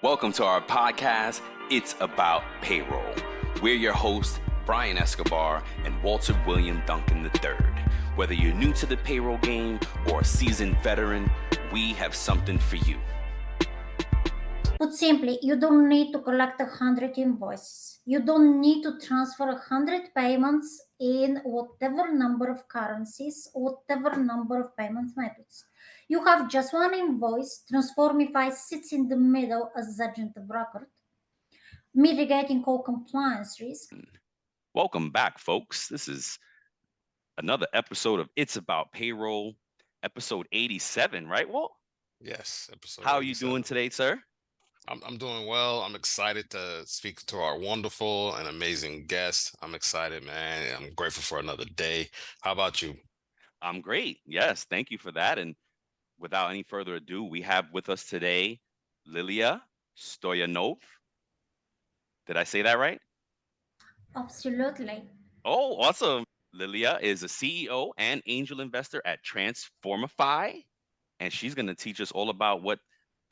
Welcome to our podcast, It's About Payroll. We're your hosts, Brian Escobar and Walter William Duncan III. Whether you're new to the payroll game or a seasoned veteran, we have something for you. Put simply, you don't need to collect 100 invoices. You don't need to transfer 100 payments in whatever number of currencies, whatever number of payment methods. You have just one invoice. Transformify sits in the middle as agent of record, mitigating all compliance risk. Welcome back, folks. This is another episode of It's About Payroll, episode 87, right, Walt? Yes, episode. How are you doing today, sir? I'm doing well. I'm excited to speak to our wonderful and amazing guest. I'm excited, man. I'm grateful for another day. How about you? I'm great. Yes, thank you for that. And without any further ado, we have with us today Liliya Stoyanov. Did I say that right? Absolutely. Oh, awesome. Lilia is a CEO and angel investor at Transformify, and she's going to teach us all about what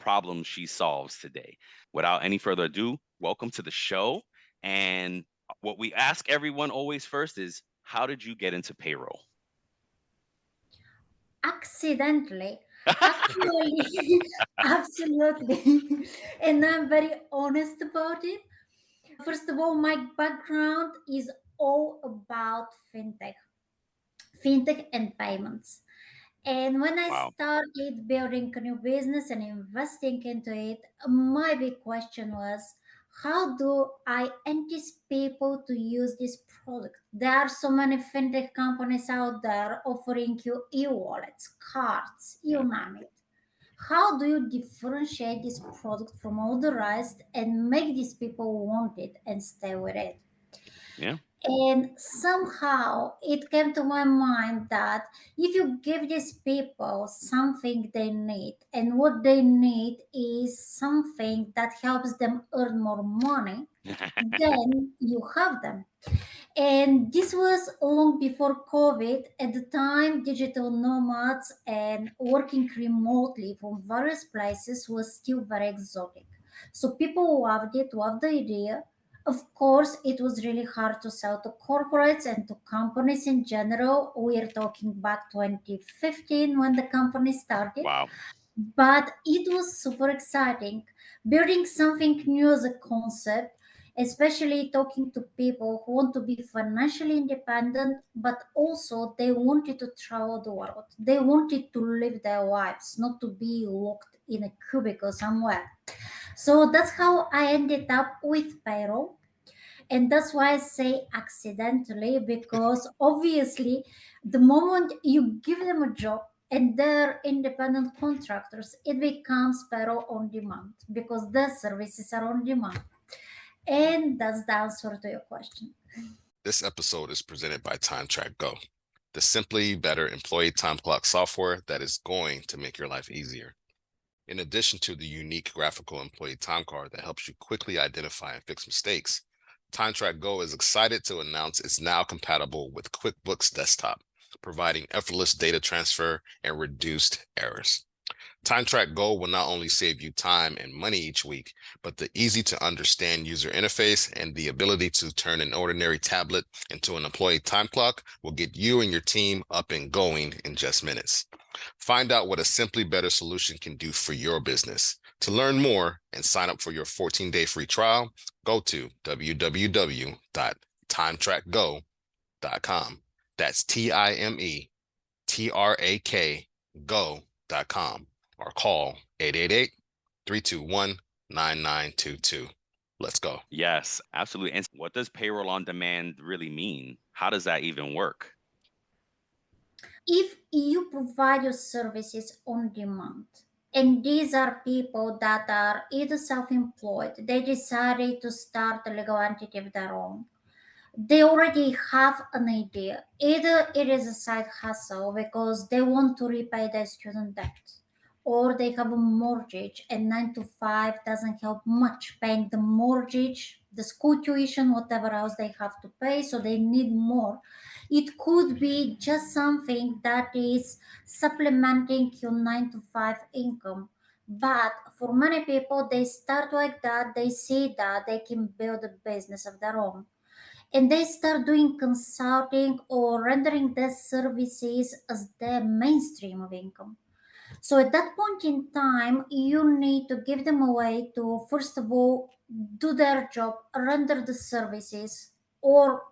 problems she solves today. Without any further ado, welcome to the show. And what we ask everyone always first is, how did you get into payroll? Accidentally. Actually, absolutely. And I'm very honest about it. First of all, my background is all about fintech and payments. And when I Wow. started building a new business and investing into it, my big question was, how do I entice people to use this product? There are so many fintech companies out there offering you e-wallets, cards, you Yeah. name it. How do you differentiate this product from all the rest and make these people want it and stay with it? Yeah. And somehow it came to my mind that if you give these people something they need, and what they need is something that helps them earn more money, then you have them. And this was long before COVID. At the time, digital nomads and working remotely from various places was still very exotic. So people loved it, loved the idea. Of course, it was really hard to sell to corporates and to companies in general. We're talking back 2015 when the company started. Wow. But it was super exciting. Building something new as a concept, especially talking to people who want to be financially independent, but also they wanted to travel the world. They wanted to live their lives, not to be locked in a cubicle somewhere. So that's how I ended up with Payroll. And that's why I say accidentally, because obviously, the moment you give them a job and they're independent contractors, it becomes payroll on demand because their services are on demand. And that's the answer to your question. This episode is presented by TimeTrack Go, the simply better employee time clock software that is going to make your life easier. In addition to the unique graphical employee time card that helps you quickly identify and fix mistakes, TimeTrack Go is excited to announce it's now compatible with QuickBooks Desktop, providing effortless data transfer and reduced errors. TimeTrack Go will not only save you time and money each week, but the easy to understand user interface and the ability to turn an ordinary tablet into an employee time clock will get you and your team up and going in just minutes. Find out what a simply better solution can do for your business. To learn more and sign up for your 14-day free trial, go to www.timetrackgo.com. That's TimeTrack go.com or call 888-321-9922. Let's go. Yes, absolutely. And what does payroll on demand really mean? How does that even work? If you provide your services on demand, and these are people that are either self-employed, they decided to start a legal entity of their own, they already have an idea. Either it is a side hustle because they want to repay their student debt, or they have a mortgage and 9 to 5 doesn't help much paying the mortgage, the school tuition, whatever else they have to pay, so they need more. It could be just something that is supplementing your 9 to 5 income, But for many people, they start like that. They see that they can build a business of their own, and they start doing consulting or rendering their services as their mainstream of income. So at that point in time, you need to give them a way to, first of all, do their job, render the services, or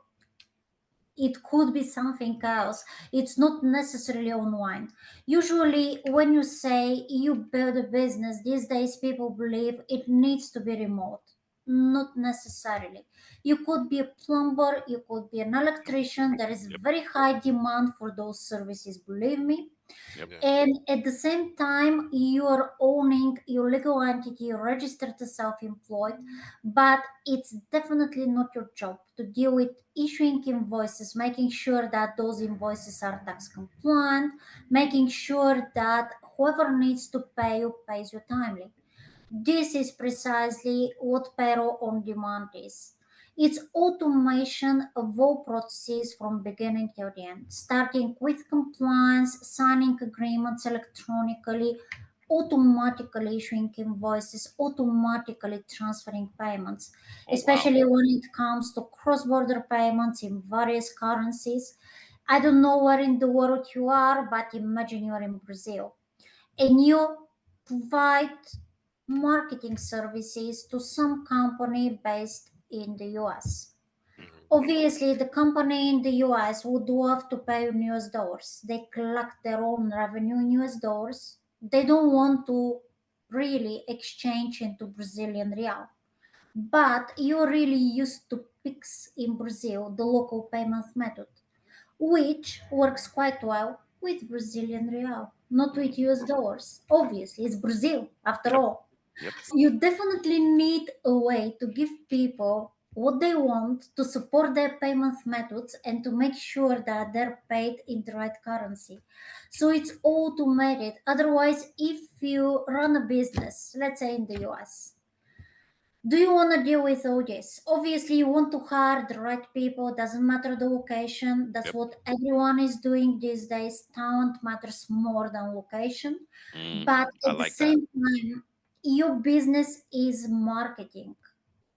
it could be something else. It's not necessarily online. Usually, when you say you build a business, these days people believe it needs to be remote. Not necessarily. You could be a plumber, you could be an electrician. There is Yep. very high demand for those services, believe me. Yep. Yeah. And at the same time, you are owning your legal entity, you're registered as self-employed, but it's definitely not your job to deal with issuing invoices, making sure that those invoices are tax compliant, making sure that whoever needs to pay you pays you timely. This is precisely what payroll on demand is. It's automation of all processes from beginning to the end, starting with compliance, signing agreements electronically, automatically issuing invoices, automatically transferring payments, Oh wow. especially when it comes to cross-border payments in various currencies. I don't know where in the world you are, but imagine you are in Brazil and you provide marketing services to some company based in the US. Mhm. Obviously, the company in the US would love to pay in US dollars. They collect their own revenue in US dollars. They don't want to really exchange into Brazilian real. But you're really used to PIX in Brazil, the local payment method, which works quite well with Brazilian real, not Mm. with US dollars. Obviously, it's Brazil after Yep. all. Yep. You definitely need a way to give people what they want to support their payment methods and to make sure that they're paid in the right currency. So it's automated. Otherwise, if you run a business, let's say in the US, do you want to deal with all this? Obviously, you want to hire the right people. Doesn't matter the location. That's Yep. what everyone is doing these days. Talent matters more than location. Mm. But I at the like that. same time, your business is marketing.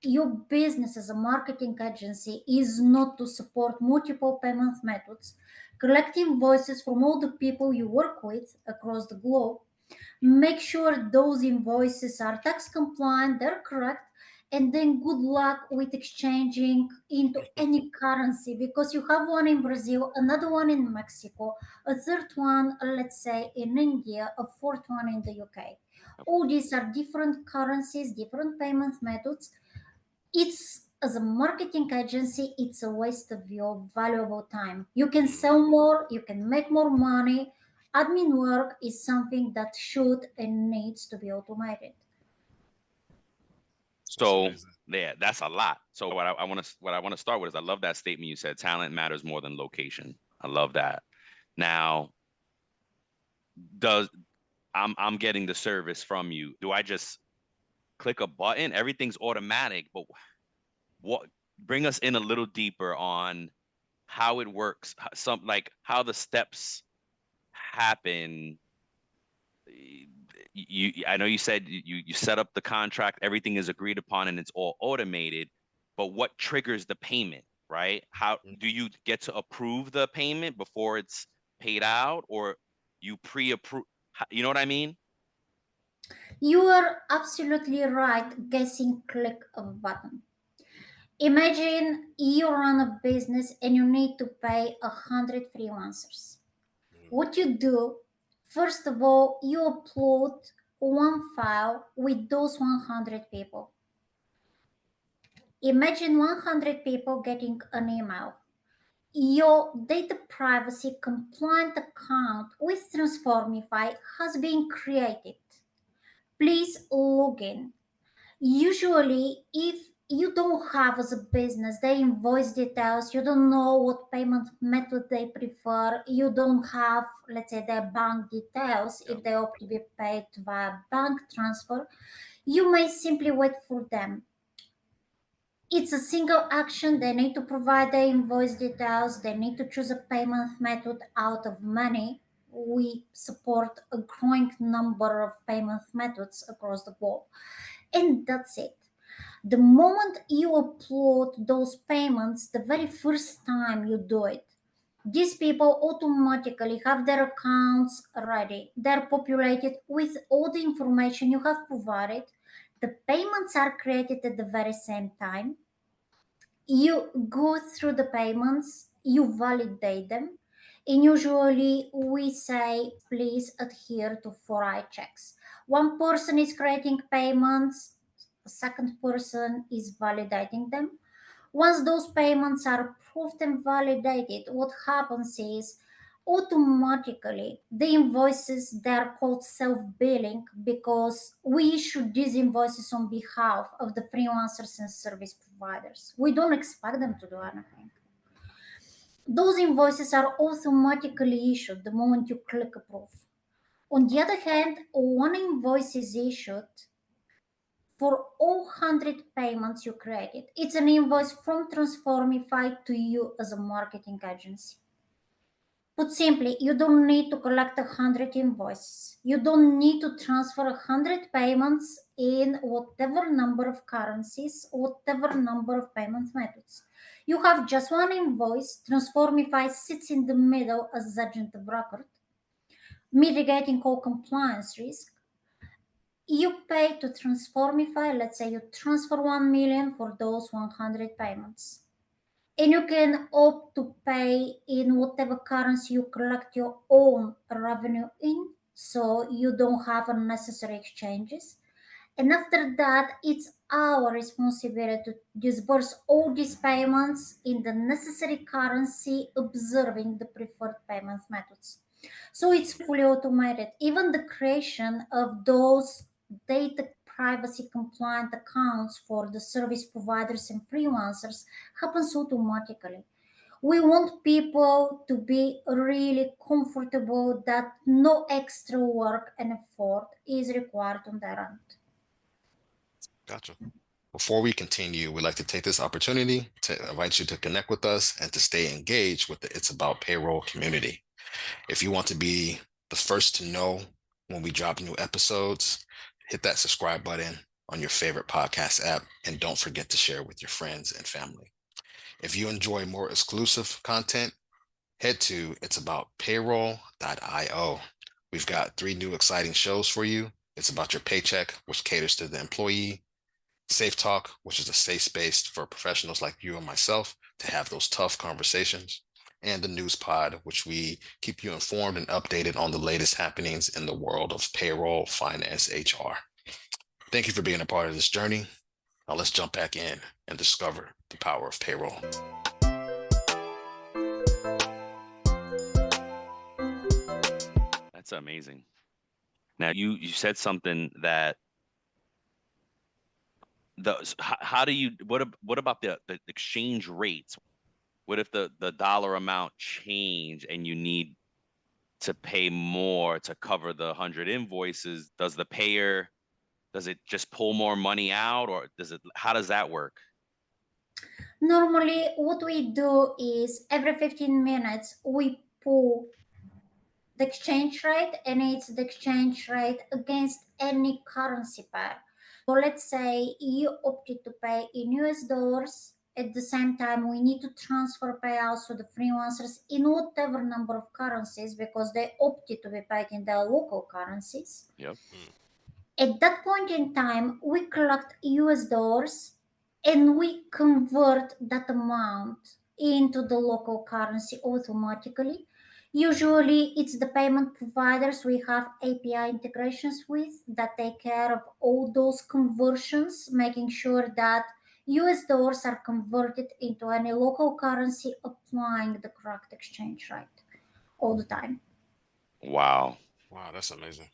Your business as a marketing agency is not to support multiple payment methods, collecting voices from all the people you work with across the globe, make sure those invoices are tax compliant, they're correct, and then good luck with exchanging into any currency because you have one in Brazil, another one in Mexico, a third one, let's say, in India, a fourth one in the UK. All these are different currencies, different payment methods. It's as a marketing agency, it's a waste of your valuable time. You can Mhm. sell more, you can make more money. Admin work is something that should and needs to be automated. That's So amazing. yeah, that's a lot. So what I want to start with is I love that statement you said, talent matters more than location. I love that. Now, does I'm getting the service from you. Do I just click a button? Everything's automatic, but what bring us in a little deeper on how it works, some like how the steps happen. I know you said you set up the contract, everything is agreed upon and it's all automated, but what triggers the payment, right? How Mhm. do you get to approve the payment before it's paid out, or you pre-approve? You know what I mean? You are absolutely right guessing click of a button. Imagine you run a business and you need to pay 100 freelancers. Mhm. What you do, first of all, you upload one file with those 100 people. Imagine 100 people getting an email. Your data privacy compliant account with Transformify has been created. Please log in. Usually, if you don't have as a business the invoice details, you don't know what payment method they prefer, you don't have, let's say, their bank details Yeah. if they opt to be paid via bank transfer, you may simply wait for them. It's a single action. They need to provide their invoice details. They need to choose a payment method out of many. We support a growing number of payment methods across the globe. And that's it. The moment you upload those payments, the very first time you do it, these people automatically have their accounts ready. They're populated with all the information you have provided. The payments are created at the very same time. You go through the payments, you validate them, and usually we say please adhere to 4i checks. One person is creating payments, a second person is validating them. Once those payments are approved and validated, what happens is automatically the invoices, they're called self-billing because we issue these invoices on behalf of the freelancers and service providers. We don't expect them to do anything. Those invoices are automatically issued the moment you click approve. On the other hand, one invoice is issued for all 100 payments you created. It's an invoice from Transformify to you as a marketing agency. Put simply, you don't need to collect 100 invoices. You don't need to transfer 100 payments in whatever number of currencies, whatever number of payment methods. You have just one invoice. Transformify sits in the middle as agent of record, mitigating all compliance risk. You pay to Transformify, let's say you transfer 1 million for those 100 payments. And you can opt to pay in whatever currency you collect your own revenue in, so you don't have unnecessary exchanges. And after that, it's our responsibility to disburse all these payments in the necessary currency, observing the preferred payment methods. So it's fully automated. Even the creation of those data privacy compliant accounts for the service providers and freelancers happens automatically. We want people to be really comfortable that no extra work and effort is required on their end. Gotcha. Before we continue, we'd like to take this opportunity to invite you to connect with us and to stay engaged with the It's About Payroll community. If you want to be the first to know when we drop new episodes, hit that subscribe button on your favorite podcast app, and don't forget to share with your friends and family. If you enjoy more exclusive content, head to it'saboutpayroll.io. We've got 3 new exciting shows for you. It's About Your Paycheck, which caters to the employee. Safe Talk, which is a safe space for professionals like you and myself to have those tough conversations. And the News Pod, which we keep you informed and updated on the latest happenings in the world of payroll, finance, HR. Thank you for being a part of this journey. Now let's jump back in and discover the power of payroll. That's amazing. Now you said something that how do you what about the exchange rates? What if the dollar amount change and you need to pay more to cover the 100 invoices? Does it just pull more money out, or how does that work? Normally, what we do is every 15 minutes we pull the exchange rate, and it's the exchange rate against any currency pair. So let's say you opted to pay in US dollars. At the same time, we need to transfer payouts to the freelancers in whatever number of currencies because they opted to be paid in their local currencies. Yep. At that point in time, we collect US dollars and we convert that amount into the local currency automatically. Usually, it's the payment providers we have API integrations with that take care of all those conversions, making sure that US dollars are converted into any local currency, applying the correct exchange rate all the time. Wow. Wow, that's amazing.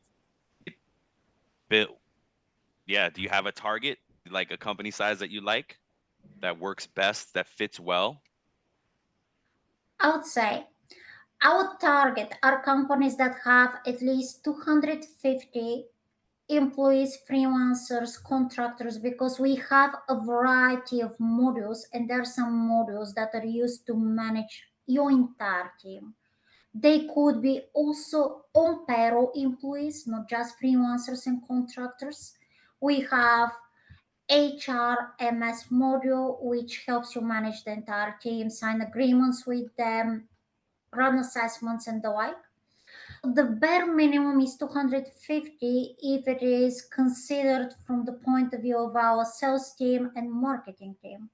Yeah, do you have a target, like a company size that you like, that works best, that fits well? I would say our target are companies that have at least 250 employees, freelancers, contractors, because we have a variety of modules, and there are some modules that are used to manage your entire team. They could be also on payroll employees, not just freelancers and contractors. We have HRMS module, which helps you manage the entire team, sign agreements with them, run assessments, and the like. The bare minimum is 250 if it is considered from the point of view of our sales team and marketing team.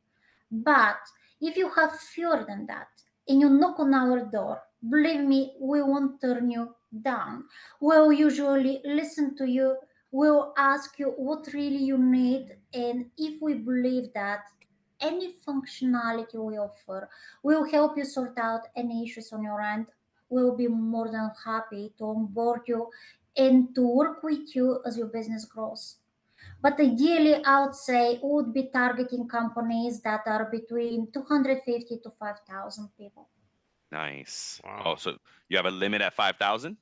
But if you have fewer than that and you knock on our door, believe me, we won't turn you down. We'll usually listen to you, we'll ask you what really you need, and if we believe that any functionality we offer will help you sort out any issues on your end, we'll be more than happy to onboard you and to work with you as your business grows. But ideally, I would say would be targeting companies that are between 250 to 5,000 people. Nice. Oh, Wow. so you have a limit at 5,000?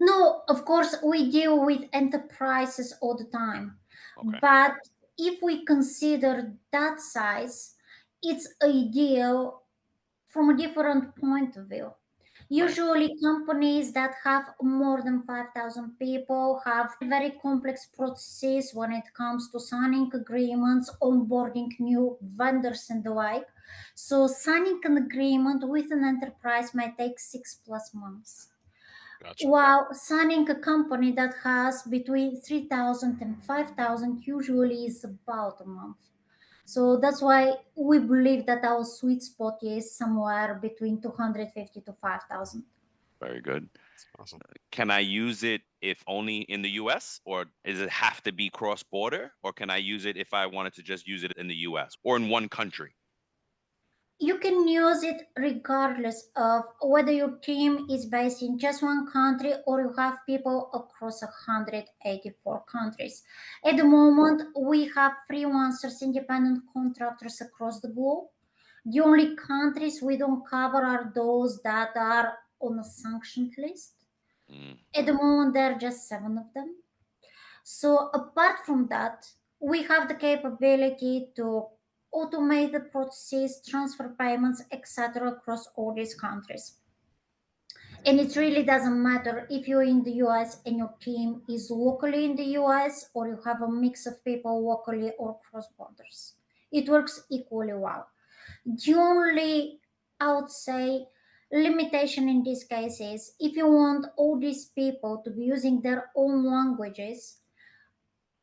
No, of course, we deal with enterprises all the time. Okay. But if we consider that size, it's ideal from a different point of view. Right. Usually, companies that have more than 5,000 people have very complex processes when it comes to signing agreements, onboarding new vendors, and the like. So, signing an agreement with an enterprise might take 6+ months. Gotcha. While signing a company that has between 3,000 and 5,000 usually is about a month. So that's why we believe that our sweet spot is somewhere between 250 to 5,000. Very good. Awesome. Can I use it if only in the US, or does it have to be cross border, or can I use it if I wanted to just use it in the US or in one country? You can use it regardless of whether your team is based in just one country or you have people across 184 countries. At the moment, we have freelancers, independent contractors across the globe. The only countries we don't cover are those that are on a sanctioned list. Mm, At the moment, there are just 7 of them. So apart from that, we have the capability to automate the processes, transfer payments, etc. across all these countries. And it really doesn't matter if you're in the US and your team is locally in the US or you have a mix of people locally or cross borders. It works equally well. The only, I would say, limitation in this case is if you want all these people to be using their own languages,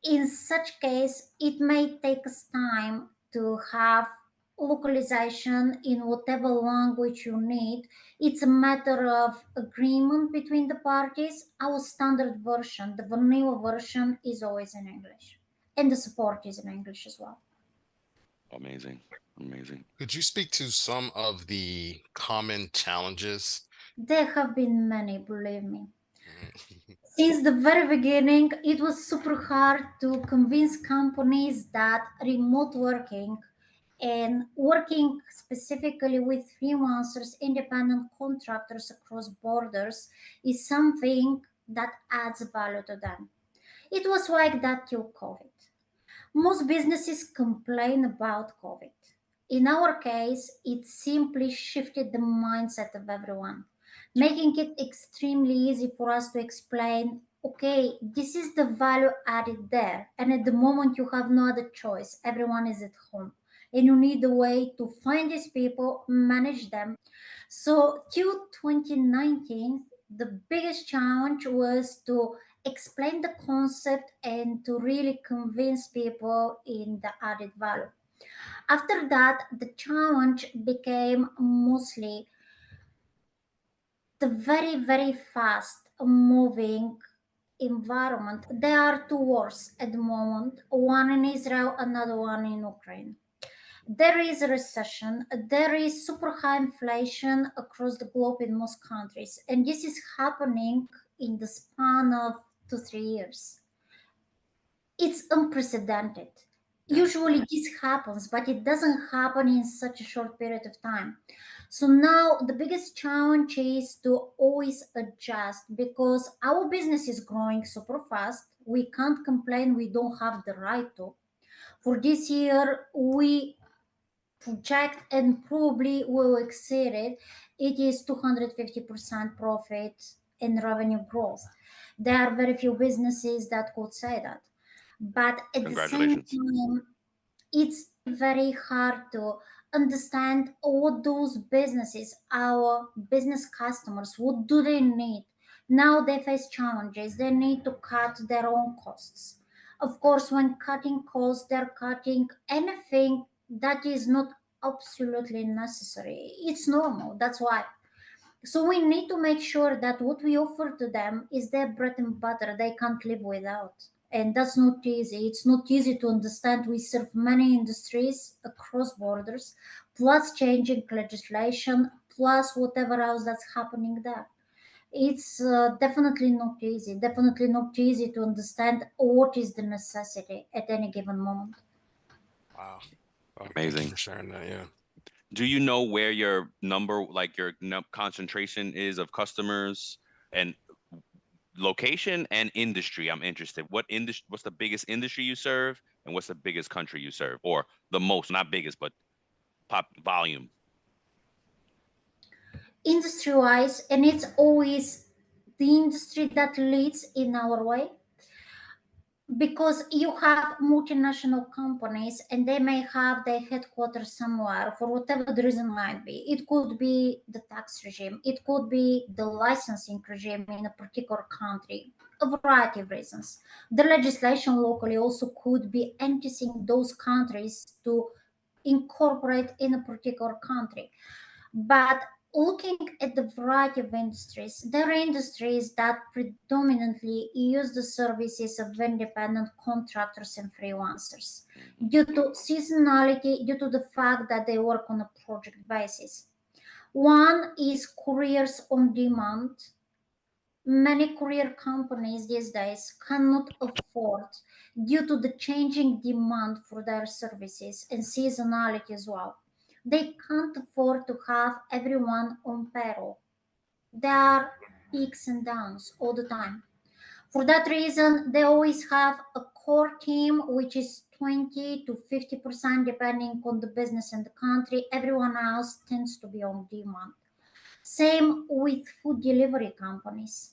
in such case, it may take us time to have localization in whatever language you need. It's a matter of agreement between the parties. Our standard version, the vanilla version, is always in English, and the support is in English as well. amazing. Amazing. Could you speak to some of the common challenges? There have been many, believe me. Mhm. Since the very beginning, it was super hard to convince companies that remote working and working specifically with freelancers, independent contractors across borders is something that adds value to them. It was like that till COVID. Most businesses complain about COVID. In our case, it simply shifted the mindset of everyone, making it extremely easy for us to explain okay, this is the value added there. And at the moment, you have no other choice. Everyone is at home. And you need a way to find these people, manage them. So, till 2019, the biggest challenge was to explain the concept and to really convince people in the added value. After that, the challenge became mostly the very, very fast moving environment. There are two wars at the moment, one in Israel, another one in Ukraine. There is a recession, there is super high inflation across the globe in most countries, and this is happening in the span of 2 3 years. It's unprecedented. Yeah. Usually this happens, but it doesn't happen in such a short period of time. So now the biggest challenge is to always adjust because our business is growing super fast. We can't complain, we don't have the right to. For this year, we project and probably will exceed it. It is 250% profit and revenue growth. There are very few businesses that could say that. But at the same Congratulations. time, it's very hard to understand what those businesses, our business customers, what do they need. Now they face challenges, they need to cut their own costs. Of course, when cutting costs, they're cutting anything that is not absolutely necessary. It's normal, that's why. So we need to make sure that what we offer to them is their bread and butter. They can't live without. And that's not easy. It's not easy to understand. We serve many industries across borders, plus changing legislation, plus whatever else that's happening there. It's definitely not easy. Definitely not easy to understand what is the necessity at any given moment. Wow. Oh, thank you Amazing. for sharing that. Yeah. Do you know where your number, like your concentration is of customers and location and industry? I'm interested. What industry? What's the biggest industry you serve, and what's the biggest country you serve, or the most, not biggest, but pop volume? Industry wise, and it's always the industry that leads in our way, because you have multinational companies and they may have their headquarters somewhere for whatever the reason might be. It could be the tax regime, it could be the licensing regime in a particular country, a variety of reasons. The legislation locally also could be enticing those countries to incorporate in a particular country. But looking at the variety of industries, there are industries that predominantly use the services of independent contractors and freelancers Mhm. due to seasonality, due to the fact that they work on a project basis. One is couriers on demand. Many courier companies these days cannot afford, due to the changing demand for their services and seasonality as well. They can't afford to have everyone on payroll. There are peaks and downs all the time. For that reason, they always have a core team, which is 20 to 50% depending on the business and the country. Everyone else tends to be on demand. Same with food delivery companies.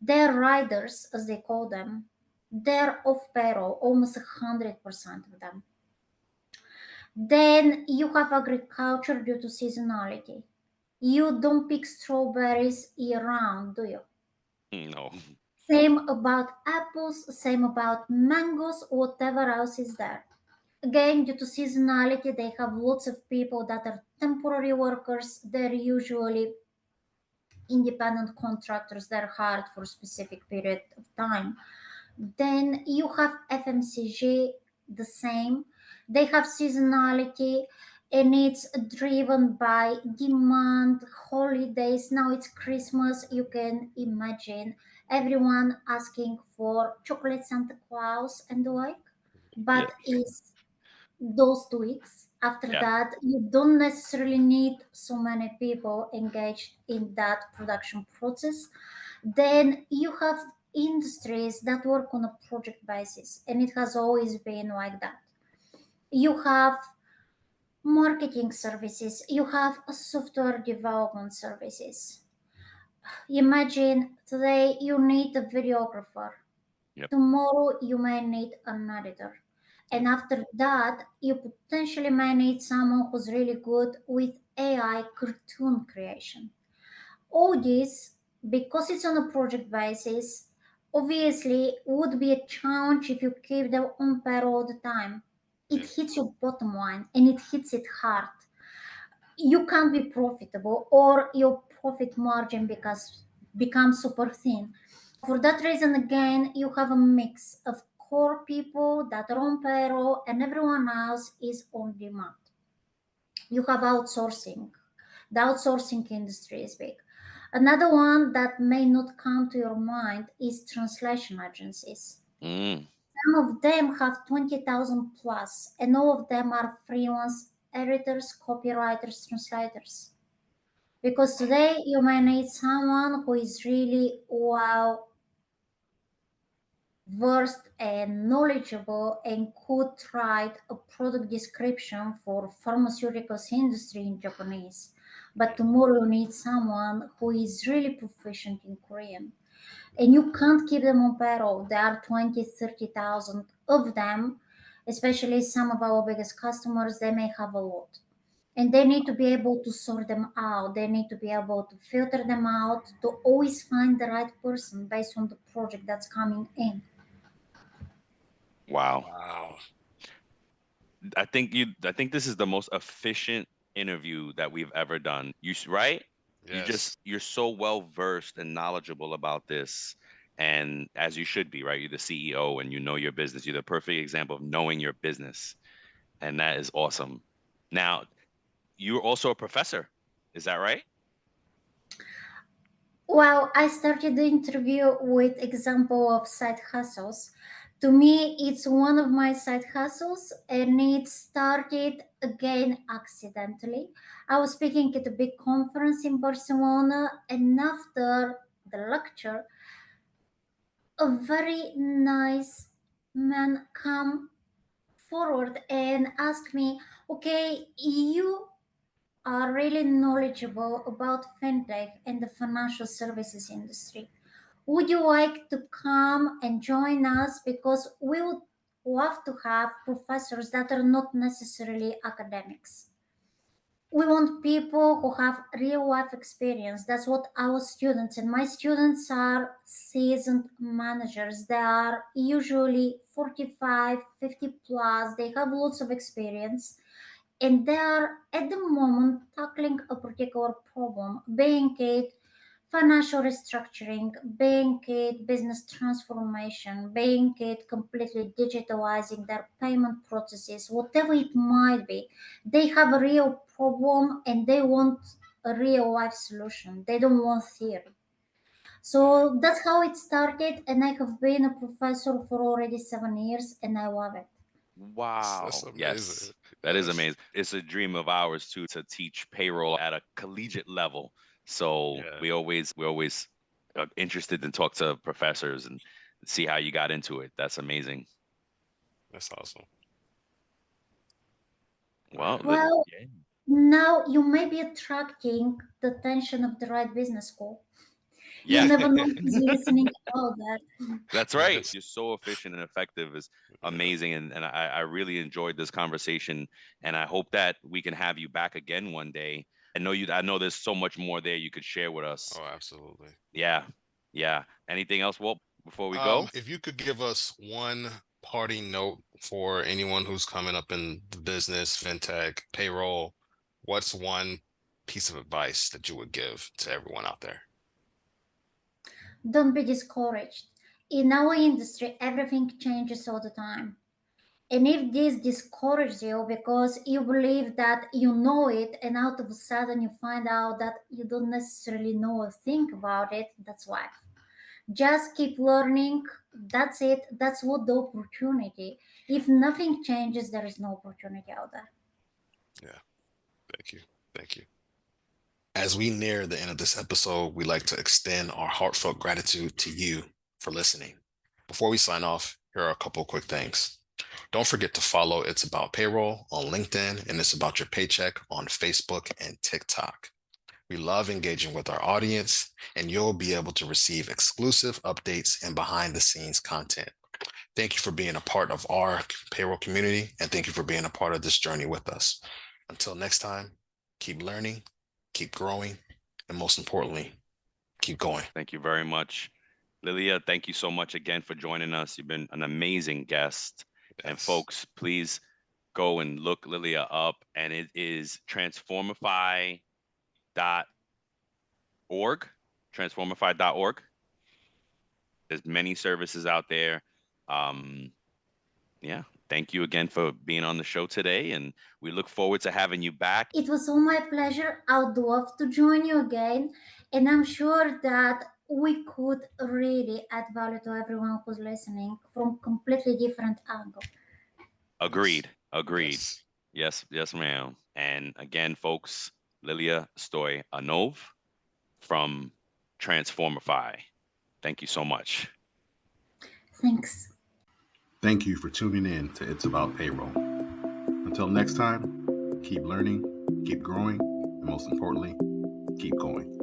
Their riders, as they call them, they're off payroll, almost 100% of them. Then you have agriculture due to seasonality. You don't pick strawberries year round, do you? No. Same about apples, same about mangoes, whatever else is there. Again, due to seasonality, they have lots of people that are temporary workers. They're usually independent contractors that are hired for a specific period of time. Then you have FMCG, the same. They have seasonality and it's driven by demand, holidays. Now it's Christmas, you can imagine everyone asking for chocolate Santa Claus and the like. Yeah. But it's those 2 weeks. After Yeah. that, you don't necessarily need so many people engaged in that production process. Then you have industries that work on a project basis, and it has always been like that. You have marketing services, you have a software development services. Imagine today you need a videographer, Yep. tomorrow you may need an editor, Yep. and after that you potentially may need someone who's really good with AI cartoon creation. All this, because it's on a project basis, obviously would be a challenge if you keep them on payroll all the time. It Yeah. hits your bottom line and it hits it hard. You can't be profitable, or your profit margin becomes super thin. For that reason, again, you have a mix of core people that are on payroll and everyone else is on demand. You have outsourcing. The outsourcing industry is big. Another one that may not come to your mind is translation agencies. Mm. Some of them have 20,000 plus, and all of them are freelance editors, copywriters, translators. Because today you may need someone who is really well versed and knowledgeable and could write a product description for pharmaceuticals industry in Japanese. But tomorrow you need someone who is really proficient in Korean. And you can't keep them on payroll. There are 20, 30,000 of them, especially some of our biggest customers, they may have a lot. And they need to be able to sort them out. They need to be able to filter them out to always find the right person based on the project that's coming in. Wow. Wow. I think this is the most efficient interview that we've ever done. Right? Yes. You're so well versed and knowledgeable about this. And as you should be, right? You're the CEO and you know your business. You're the perfect example of knowing your business. And that is awesome. Now, you're also a professor. Is that right? Well, I started the interview with example of side hustles. To me, it's one of my side hustles, and it started again accidentally. I was speaking at a big conference in Barcelona, and after the lecture, a very nice man come forward and asked me, "Okay, you are really knowledgeable about fintech and the financial services industry. Would you like to come and join us? Because we would love to have professors that are not necessarily academics. We want people who have real life experience. That's what our students, and my students are seasoned managers. They are usually 45, 50 plus. They have lots of experience and they are at the moment tackling a particular problem, being it financial restructuring, being it business transformation, being it completely digitalizing their payment processes, whatever it might be. They have a real problem and they want a real life solution. They don't want theory. So that's how it started, and I have been a professor for already 7 years, and I love it. That's Wow. amazing. Yes. That is Yes. amazing. It's a dream of ours too to teach payroll at a collegiate level. So Yeah. we always interested in talk to professors and see how you got into it. That's amazing. That's awesome. Well, Man. Well, yeah. now you may be attracting the attention of the right business school. You Yeah, never know who's listening about that. that's right. Yes. You're so efficient and effective is Yeah. amazing. And I really enjoyed this conversation. And I hope that we can have you back again one day. I know there's so much more there you could share with us. Oh, absolutely. Yeah. Yeah. Anything else, Walt, before we go? If you could give us one parting note for anyone who's coming up in the business, fintech, payroll, what's one piece of advice that you would give to everyone out there? Don't be discouraged. In our industry, everything changes all the time. And if this discourages you because you believe that you know it, and out of a sudden you find out that you don't necessarily know or think about it, that's life. Just keep learning. That's it. That's what the opportunity. If nothing changes, there is no opportunity out there. Yeah. Thank you. Thank you. As we near the end of this episode, we'd like to extend our heartfelt gratitude to you for listening. Before we sign off, here are a couple quick things. Don't forget to follow It's About Payroll on LinkedIn and It's About Your Paycheck on Facebook and TikTok. We love engaging with our audience, and you'll be able to receive exclusive updates and behind the scenes content. Thank you for being a part of our payroll community, and thank you for being a part of this journey with us. Until next time, keep learning, keep growing, and most importantly, keep going. Thank you very much. Lilia, thank you so much again for joining us. You've been an amazing guest. And Yes. folks, please go and look Lilia up. And it is transformify.org. Transformify.org. There's many services out there. Um, yeah, thank you again for being on the show today. And we look forward to having you back. It was all my pleasure. I would love to join you again. And I'm sure that we could really add value to everyone who's listening from completely different angle. Yes. Agreed. Agreed. Yes. Yes, yes, ma'am. And again, folks, Liliya Stoyanov from Transformify. Thank you so much. Thanks. Thank you for tuning in to It's About Payroll. Until next time, keep learning, keep growing, and most importantly, keep going.